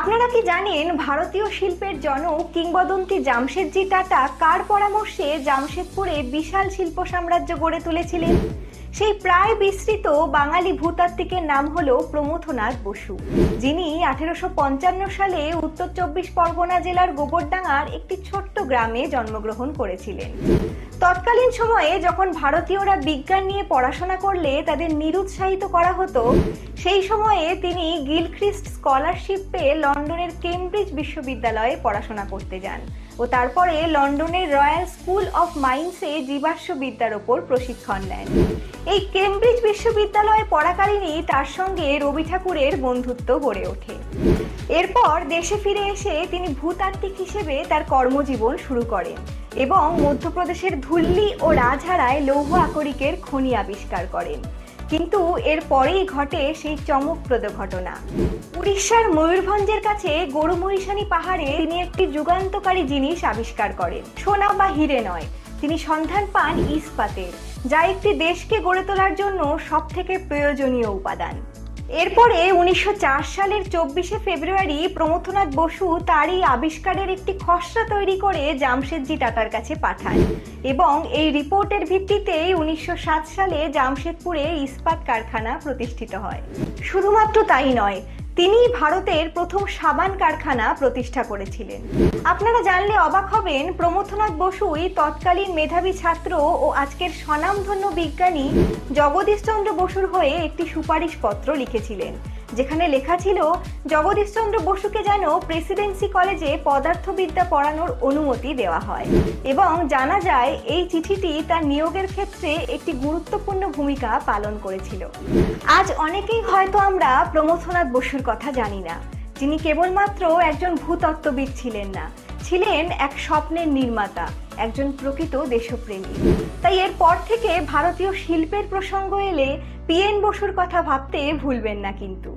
আপনারা কি জানেন ভারতীয় শিল্পের জনক কিংবদন্তি জামশেদজি টাটা কার পরামর্শে জামশেদপুরে বিশাল শিল্প সাম্রাজ্য গড়ে তুলেছিলেন? সেই প্রায় বিস্তৃত বাঙালি ভূতাত্ত্বিকের নাম হলো প্রমথনাথ বসু, যিনি 1855 সালে উত্তর চব্বিশ পরগনা জেলার গোবরডাঙ্গার একটি ছোট্ট গ্রামে জন্মগ্রহণ করেছিলেন। তৎকালীন সময়ে যখন ভারতীয়রা বিজ্ঞান নিয়ে পড়াশোনা করলে তাদের নিরুৎসাহিত করা হতো, সেই সময়ে তিনি গিলখ্রিস্ট স্কলারশিপ পেয়ে লন্ডনের কেমব্রিজ বিশ্ববিদ্যালয়ে পড়াশোনা করতে যান ও তারপরে লন্ডনের রয়্যাল স্কুল অফ মাইন্সে জীবাশ্মবিদ্যার ওপর প্রশিক্ষণ নেন। এই কেমব্রিজ বিশ্ববিদ্যালয়ে পড়াকালীনই তার সঙ্গে রবি ঠাকুরের বন্ধুত্ব গড়ে ওঠে। এরপর দেশে ফিরে এসে তিনি ভূতাত্ত্বিক হিসেবে তার কর্মজীবন শুরু করেন এবং মধ্যপ্রদেশের ধুল্লি ও রাজহারায় লৌহ আকরিকের খনি আবিষ্কার করেন। কিন্তু এর পরেই ঘটে সেই চমকপ্রদ ঘটনা। উড়িষ্যার ময়ূরভঞ্জের কাছে গরুমহিষানী পাহাড়ে তিনি একটি যুগান্তকারী জিনিস আবিষ্কার করেন। সোনা বা হিরে নয়, তিনি সন্ধান পান ইস্পাতের, যা একটি দেশকে গড়ে তোলার জন্য সবথেকে প্রয়োজনীয় উপাদান। এরপরে 1904 সালের 24শে ফেব্রুয়ারি প্রমথনাথ বসু তার এই আবিষ্কারের একটি খসড়া তৈরি করে জামশেদজি টাটার কাছে পাঠান এবং এই রিপোর্টের ভিত্তিতেই 1907 সালে জামশেদপুরে ইস্পাত কারখানা প্রতিষ্ঠিত হয়। শুধুমাত্র তাই নয়, তিনি ভারতের প্রথম সাবান কারখানা প্রতিষ্ঠা করেছিলেন। আপনারা জানলে অবাক হবেন, প্রমথনাথ বসুই তৎকালীন মেধাবী ছাত্র ও আজকের স্বনামধন্য বিজ্ঞানী জগদীশচন্দ্র বসুর হয়ে একটি সুপারিশপত্র লিখেছিলেন, যেখানে লেখা ছিল জগদীশচন্দ্র বসুকে যেন প্রেসিডেন্সি কলেজে পদার্থবিদ্যা পড়ানোর অনুমতি দেওয়া হয় এবং জানা যায় এই চিঠিটি তার নিয়োগের ক্ষেত্রে একটি গুরুত্বপূর্ণ ভূমিকা পালন করেছিল। আজ অনেকেই হয়তো আমরা প্রমথনাথ বসুর কথা জানি না, যিনি কেবলমাত্র একজন ভূতত্ত্ববিদ ছিলেন না, ছিলেন এক স্বপ্নের নির্মাতা, একজন প্রকৃত দেশপ্রেমী। তাই এরপর থেকে ভারতীয় শিল্পের প্রসঙ্গ এলে পিএন বসুর কথা ভাবতে ভুলবেন না কিন্তু।